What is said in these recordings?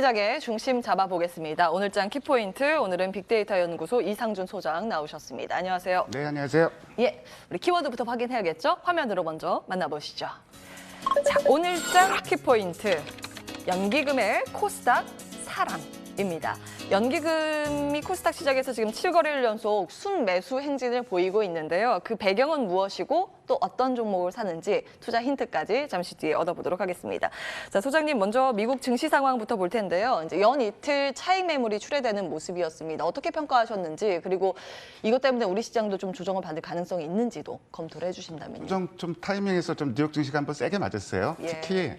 시작에 중심 잡아보겠습니다. 오늘장 키포인트, 오늘은 빅데이터 연구소 이상준 소장 나오셨습니다. 안녕하세요. 네, 안녕하세요. 예, 우리 키워드부터 확인해야겠죠? 화면으로 먼저 만나보시죠. 자, 오늘장 키포인트, 연기금의 코스닥 사랑입니다. 연기금이 코스닥 시작에서 지금 7거래일 연속 순매수 행진을 보이고 있는데요. 그 배경은 무엇이고 또 어떤 종목을 사는지 투자 힌트까지 잠시 뒤에 얻어보도록 하겠습니다. 자, 소장님 먼저 미국 증시 상황부터 볼 텐데요. 이제 연 이틀 차익 매물이 출회되는 모습이었습니다. 어떻게 평가하셨는지, 그리고 이것 때문에 우리 시장도 좀 조정을 받을 가능성이 있는지도 검토를 해주신다면요. 좀 타이밍에서 좀 뉴욕 증시가 한번 세게 맞았어요. 예. 특히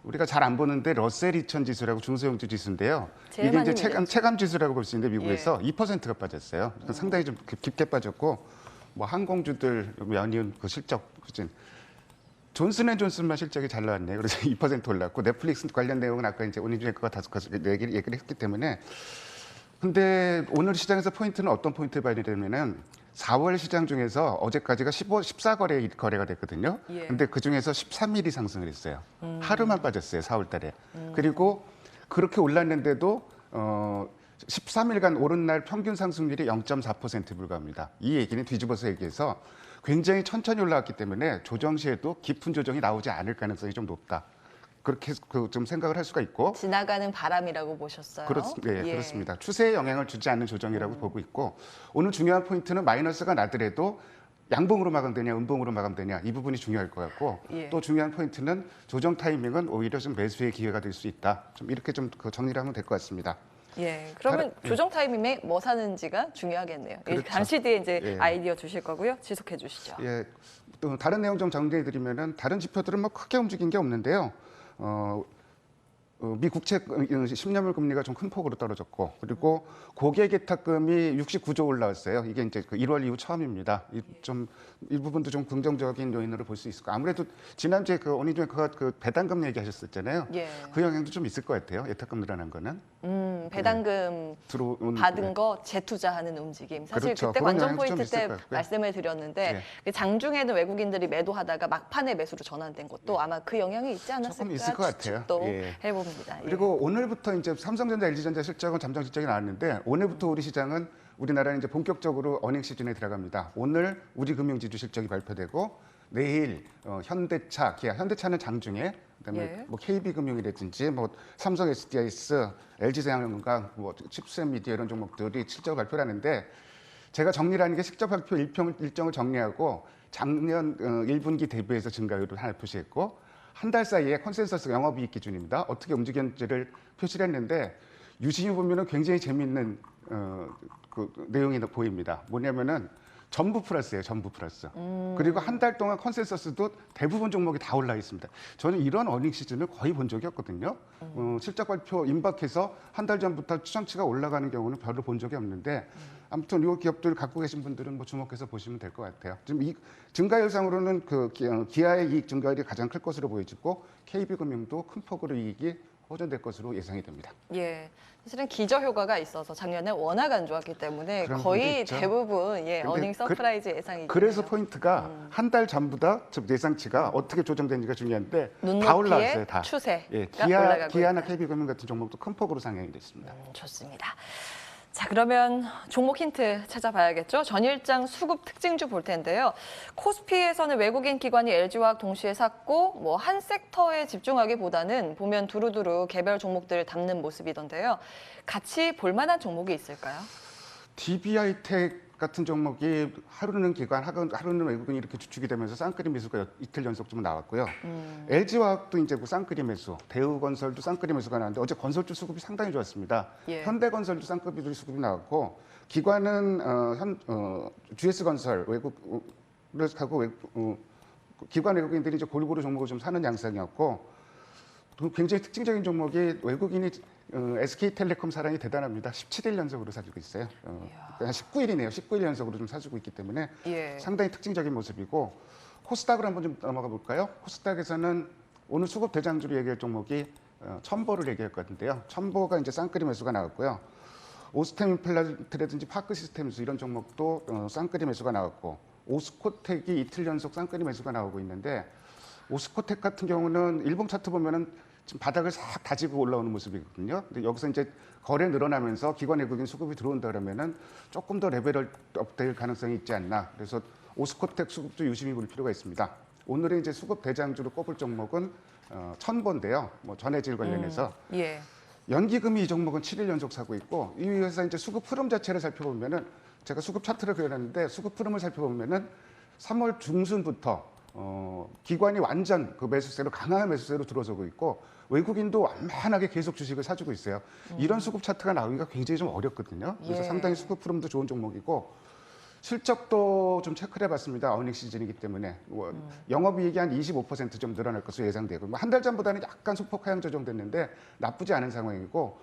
우리가 잘 안 보는데 러셀 2000 지수라고 중소형주 지수인데요. 제일 이게 많이 이제 체감 지수라고 볼 수 있는데 미국에서 예. 2%가 빠졌어요. 상당히 좀 깊게 빠졌고, 뭐 항공주들 연이은 그 실적 추진. 존슨앤존슨만 실적이 잘 나왔네요. 그래서 2% 올랐고, 넷플릭스 관련 내용은 아까 이제 오늘 중에 그거 다섯 가지 얘기를 했기 때문에. 근데 오늘 시장에서 포인트는 어떤 포인트를 봐야 되냐면은 4월 시장 중에서 어제까지가 14거래 거래가 됐거든요. 예. 근데 그 중에서 13일이 상승을 했어요. 하루만 빠졌어요, 4월 달에. 그리고 그렇게 올랐는데도 13일간 오른 날 평균 상승률이 0.4% 불과합니다. 이 얘기는 뒤집어서 얘기해서 굉장히 천천히 올라왔기 때문에 조정 시에도 깊은 조정이 나오지 않을 가능성이 좀 높다. 그렇게 좀 생각을 할 수가 있고, 지나가는 바람이라고 보셨어요? 네, 예. 그렇습니다. 추세에 영향을 주지 않는 조정이라고 보고 있고, 오늘 중요한 포인트는 마이너스가 나더라도 양봉으로 마감되냐 음봉으로 마감되냐, 이 부분이 중요할 것 같고, 예. 또 중요한 포인트는 조정 타이밍은 오히려 좀 매수의 기회가 될 수 있다. 좀 이렇게 좀 정리를 하면 될 것 같습니다. 예, 그러면 조정 타이밍에 뭐 사는지가 중요하겠네요. 그렇죠. 잠시 뒤에 이제 예. 아이디어 주실 거고요. 지속해 주시죠. 예, 또 다른 내용 좀 정리해드리면은 다른 지표들은 뭐 크게 움직인 게 없는데요. 미 국채 10년물 금리가 좀 큰 폭으로 떨어졌고, 그리고 고객 예탁금이 69조 올라왔어요. 이게 이제 그 1월 이후 처음입니다. 이 부분도 좀 긍정적인 요인으로 볼 수 있을 거예요. 아무래도 지난주에 오늘 중에 그 배당금 얘기하셨었잖아요. 예. 그 영향도 좀 있을 것 같아요. 예탁금 늘어난 거는. 배당금 들어온 받은 거 재투자하는 움직임. 사실 그렇죠. 그때 그런 관전 영향도 좀 포인트 있을 때 것 같고요. 말씀을 드렸는데 장중에는 외국인들이 매도하다가 막판에 매수로 전환된 것도 아마 그 영향이 있지 않았을까 조금 있을 것 같아요. 추측도 예. 해봅니다. 예. 그리고 오늘부터 이제 삼성전자, LG전자 실적은 잠정 실적이 나왔는데, 오늘부터 우리 시장은 우리나라는 이제 본격적으로 어닝 시즌에 들어갑니다. 오늘 우리 금융지주 실적이 발표되고, 내일 현대차, 기아, 현대차는 장중에, 그다음에 예. 뭐 KB금융이라든지 뭐 삼성 SDIS, LG생활건강, 뭐 칩스미디어 이런 종목들이 실적 발표를 하는데, 제가 정리라는 게 실적 발표 일정을 정리하고 작년 1분기 대비해서 증가율을 하나 표시했고, 한 달 사이에 컨센서스 영업이익 기준입니다. 어떻게 움직였는지를 표시를 했는데, 유심히 보면은 굉장히 재미있는 그 내용이 보입니다. 뭐냐면은 전부 플러스예요, 전부 플러스. 그리고 한 달 동안 컨센서스도 대부분 종목이 다 올라 있습니다. 저는 이런 어닝 시즌을 거의 본 적이 없거든요. 실적 발표 임박해서 한 달 전부터 추정치가 올라가는 경우는 별로 본 적이 없는데, 아무튼 이 기업들 갖고 계신 분들은 뭐 주목해서 보시면 될 것 같아요. 지금 이 증가율상으로는 그 기아의 이익 증가율이 가장 클 것으로 보여지고, KB금융도 큰 폭으로 이익이 호전될 것으로 예상이 됩니다. 예. 사실은 기저 효과가 있어서 작년에 워낙 안 좋았기 때문에 그런 거의 부분도 있죠. 대부분 근데 어닝 서프라이즈 예상이 그래서 되네요. 포인트가 한 달 전보다 예상치가 어떻게 조정되는지가 중요한데, 다 올라왔어요. 눈높이의 다. 추세가 예, 올라가고 기아나 있다. KB금융 같은 종목도 큰 폭으로 상향이 됐습니다. 좋습니다. 자, 그러면 종목 힌트 찾아봐야겠죠. 전일장 수급 특징주 볼 텐데요. 코스피에서는 외국인 기관이 LG화학 동시에 샀고, 뭐 한 섹터에 집중하기보다는 보면 두루두루 개별 종목들 담는 모습이던데요. 같이 볼 만한 종목이 있을까요? DB하이텍 같은 종목이 하루는 기관, 하루는 외국인이 이렇게 주축이 되면서 쌍끌이 매수가 이틀 연속 좀 나왔고요. LG화학도 이제 그 쌍끌이 매수, 대우건설도 쌍끌이 매수가 나왔는데, 어제 건설주 수급이 상당히 좋았습니다. 예. 현대건설도 쌍끌이 수급이 나왔고, 기관은 GS건설 외국을 하고 기관 외국인들이 이제 골고루 종목을 좀 사는 양상이었고, 또 굉장히 특징적인 종목이 외국인이 SK텔레콤 사랑이 대단합니다. 17일 연속으로 사주고 있어요. 한 19일이네요. 19일 연속으로 좀 사주고 있기 때문에 예. 상당히 특징적인 모습이고, 코스닥으로 한번 좀 넘어가 볼까요? 코스닥에서는 오늘 수급 대장주로 얘기할 종목이 첨보를 얘기할 것 같은데요. 첨보가 이제 쌍끌이 매수가 나왔고요. 오스템 임플란트라든지 파크 시스템스 이런 종목도 쌍끌이 매수가 나왔고, 오스코텍이 이틀 연속 쌍끌이 매수가 나오고 있는데, 오스코텍 같은 경우는 일봉 차트 보면은 지금 바닥을 싹 다지고 올라오는 모습이거든요. 근데 여기서 이제 거래 늘어나면서 기관 외국인 수급이 들어온다 그러면은 조금 더 레벨업 될 가능성이 있지 않나. 그래서 오스코텍 수급도 유심히 볼 필요가 있습니다. 오늘의 이제 수급 대장주로 꼽을 종목은 천보인데요. 뭐 전해질 관련해서 예. 연기금이 이 종목은 7일 연속 사고 있고 이 위에서 이제 수급 흐름 자체를 살펴보면은 제가 수급 차트를 그려놨는데 수급 흐름을 살펴보면은 3월 중순부터 기관이 완전 그 매수세로 강한 매수세로 들어서고 있고 외국인도 완만하게 계속 주식을 사주고 있어요. 이런 수급 차트가 나오기가 굉장히 좀 어렵거든요. 그래서 예. 상당히 수급 흐름도 좋은 종목이고 실적도 좀 체크를 해봤습니다. 어닝 시즌이기 때문에 영업이익이 한 25% 좀 늘어날 것으로 예상되고 한 달 전보다는 약간 소폭 하향 조정됐는데 나쁘지 않은 상황이고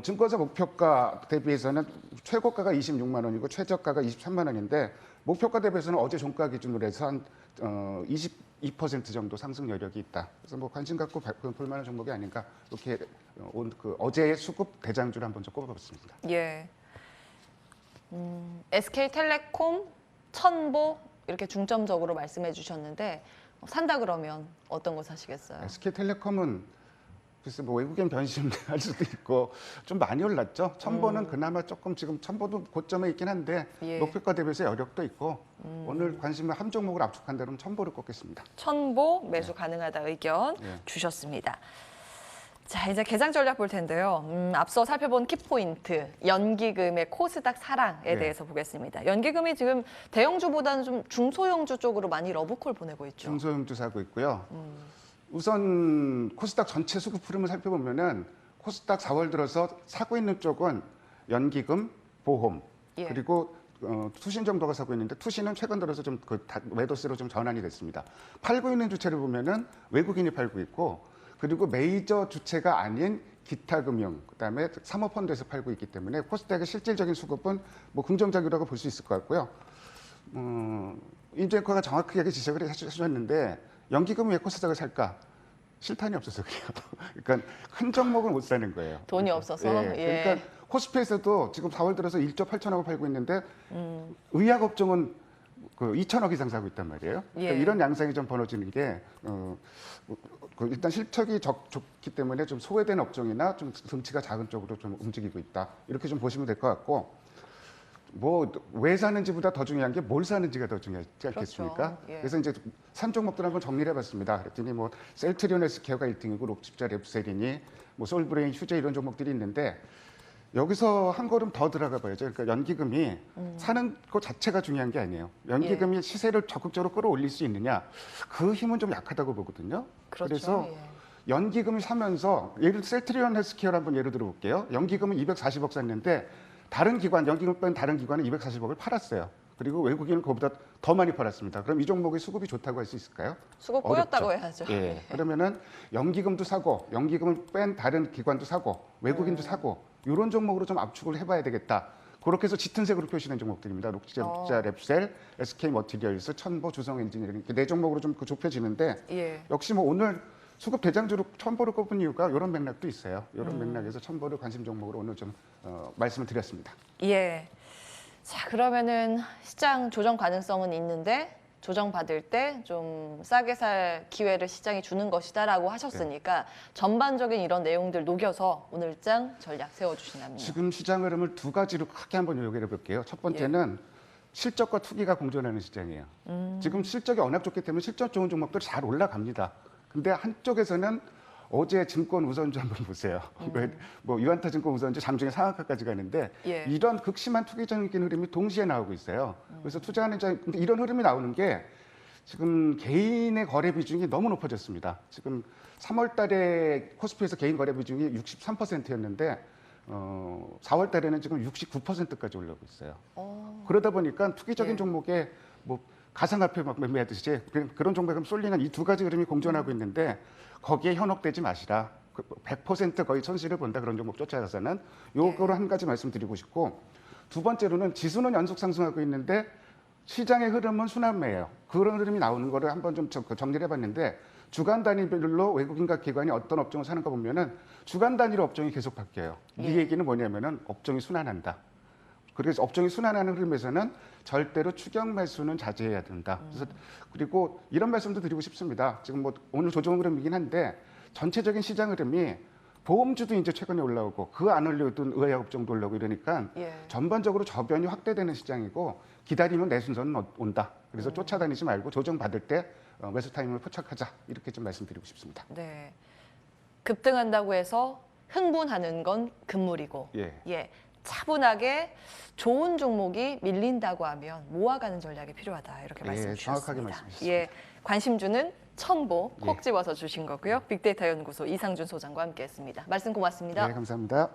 증권사 목표가 대비해서는 최고가가 26만 원이고 최저가가 23만 원인데 목표가 대비해서는 어제 종가 기준으로 해서 한 22% 정도 상승 여력이 있다. 그래서 뭐 관심 갖고 볼 만한 종목이 아닌가 이렇게 어제의 수급 대장주를 한번 좀 꼽아봤습니다. 예. SK텔레콤, 천보 이렇게 중점적으로 말씀해 주셨는데 산다 그러면 어떤 거 사시겠어요? SK텔레콤은 글쎄 뭐 외국인 변심할 수도 있고 좀 많이 올랐죠. 천보는 그나마 조금 지금 천보도 고점에 있긴 한데 예. 목표가 대비해서 여력도 있고 오늘 관심을 한 종목을 압축한다면 천보를 꼽겠습니다. 천보 매수 가능하다 의견 예. 주셨습니다. 자, 이제 개장 전략 볼 텐데요. 앞서 살펴본 키포인트, 연기금의 코스닥 사랑에 네. 대해서 보겠습니다. 연기금이 지금 대형주보다는 좀 중소형주 쪽으로 많이 러브콜 보내고 있죠. 중소형주 사고 있고요. 우선 코스닥 전체 수급 흐름을 살펴보면은 코스닥 4월 들어서 사고 있는 쪽은 연기금, 보험 예. 그리고 투신 정도가 사고 있는데 투신은 최근 들어서 좀 매도세로 좀 전환이 됐습니다. 팔고 있는 주체를 보면은 외국인이 팔고 있고 그리고 메이저 주체가 아닌 기타 금융, 그다음에 사모펀드에서 팔고 있기 때문에 코스닥의 실질적인 수급은 뭐 긍정적이라고 볼 수 있을 것 같고요. 임재커가 정확하게 지적을 해주셨는데 연기금 왜 코스닥을 살까? 실탄이 없어서 그래요. 그러니까 큰 종목을 못 사는 거예요. 돈이 없어서. 예. 그러니까 코스피에서도 지금 4월 들어서 1조 8천억을 팔고 있는데 의약업종은 그 2천억 이상 사고 있단 말이에요. 그러니까 예. 이런 양상이 좀 벌어지는 게 일단 실적이 좋기 때문에 좀 소외된 업종이나 좀 덩치가 작은 쪽으로 좀 움직이고 있다. 이렇게 좀 보시면 될 것 같고 뭐 왜 사는지보다 더 중요한 게 뭘 사는지가 더 중요하지 않겠습니까? 그렇죠. 예. 그래서 이제 산 종목들 한번 정리를 해봤습니다. 그랬더니 뭐 셀트리온 헬스케어가 1등이고 록십자 랩셀이니 뭐 솔브레인 휴제 이런 종목들이 있는데 여기서 한 걸음 더 들어가 봐야죠. 그러니까 연기금이 사는 것 자체가 중요한 게 아니에요. 연기금이 시세를 적극적으로 끌어올릴 수 있느냐 그 힘은 좀 약하다고 보거든요. 그렇죠. 그래서 예. 연기금을 사면서 예를 들어 셀트리온 헬스케어를 한번 예를 들어 볼게요. 연기금은 240억 샀는데 다른 기관, 연기금 뺀 다른 기관은 240억을 팔았어요. 그리고 외국인은 그보다 더 많이 팔았습니다. 그럼 이 종목의 수급이 좋다고 할 수 있을까요? 수급 꼬였다고 해야죠. 예. 그러면은 연기금도 사고, 연기금을 뺀 다른 기관도 사고, 외국인도 사고 이런 종목으로 좀 압축을 해봐야 되겠다. 그렇게 해서 짙은 색으로 표시된 종목들입니다. 록십자, 랩셀, SK 머티리얼스, 천보, 주성 엔지니어링 이렇게 네 종목으로 좀 좁혀지는데 예. 역시 뭐 오늘 수급 대장주로 천보를 꼽은 이유가 이런 맥락도 있어요. 이런 맥락에서 천보를 관심 종목으로 오늘 좀 말씀을 드렸습니다. 예. 자, 그러면은 시장 조정 가능성은 있는데 조정 받을 때 좀 싸게 살 기회를 시장이 주는 것이다라고 하셨으니까 전반적인 이런 내용들 녹여서 오늘장 전략 세워주신다면요. 지금 시장 흐름을 두 가지로 크게 한번 요약해 볼게요. 첫 번째는 실적과 투기가 공존하는 시장이에요. 지금 실적이 워낙 좋기 때문에 실적 좋은 종목들이 잘 올라갑니다. 근데 한쪽에서는 어제 증권 우선주 한번 보세요. 뭐 유한타 증권 우선주 장중에 상한가까지 가는데 예. 이런 극심한 투기적인 흐름이 동시에 나오고 있어요. 그래서 투자하는 자 근데 이런 흐름이 나오는 게 지금 개인의 거래 비중이 너무 높아졌습니다. 지금 3월 달에 코스피에서 개인 거래 비중이 63%였는데 4월 달에는 지금 69%까지 올라오고 있어요. 그러다 보니까 투기적인 예. 종목에 뭐 가상화폐 막 매매하듯이 그런 종목에 쏠리는 이 두 가지 흐름이 공존하고 있는데 거기에 현혹되지 마시라. 100% 거의 손실을 본다 그런 종목 쫓아가서는 요거로 한 가지 말씀드리고 싶고 두 번째로는 지수는 연속 상승하고 있는데 시장의 흐름은 순환매예요. 그런 흐름이 나오는 거를 한번 좀 정리를 해봤는데 주간 단위별로 외국인과 기관이 어떤 업종을 사는가 보면은 주간 단위로 업종이 계속 바뀌어요. 이 얘기는 뭐냐면은 업종이 순환한다. 그래서 업종이 순환하는 흐름에서는 절대로 추격 매수는 자제해야 된다. 그래서 그리고 이런 말씀도 드리고 싶습니다. 지금 뭐 오늘 조정 흐름이긴 한데 전체적인 시장 흐름이 보험주도 이제 최근에 올라오고 그 안 올려둔 의약업종도 올라오고 이러니까 예. 전반적으로 저변이 확대되는 시장이고 기다리면 내 순서는 온다. 그래서 쫓아다니지 말고 조정받을 때 매수 타이밍을 포착하자. 이렇게 좀 말씀드리고 싶습니다. 네. 급등한다고 해서 흥분하는 건 금물이고 예. 차분하게 좋은 종목이 밀린다고 하면 모아가는 전략이 필요하다. 이렇게 예, 말씀 주셨습니다. 정확하게 말씀 주셨습니다. 예, 관심주는 첨보 콕 예. 집어서 주신 거고요. 빅데이터 연구소 이상준 소장과 함께했습니다. 말씀 고맙습니다. 네, 감사합니다.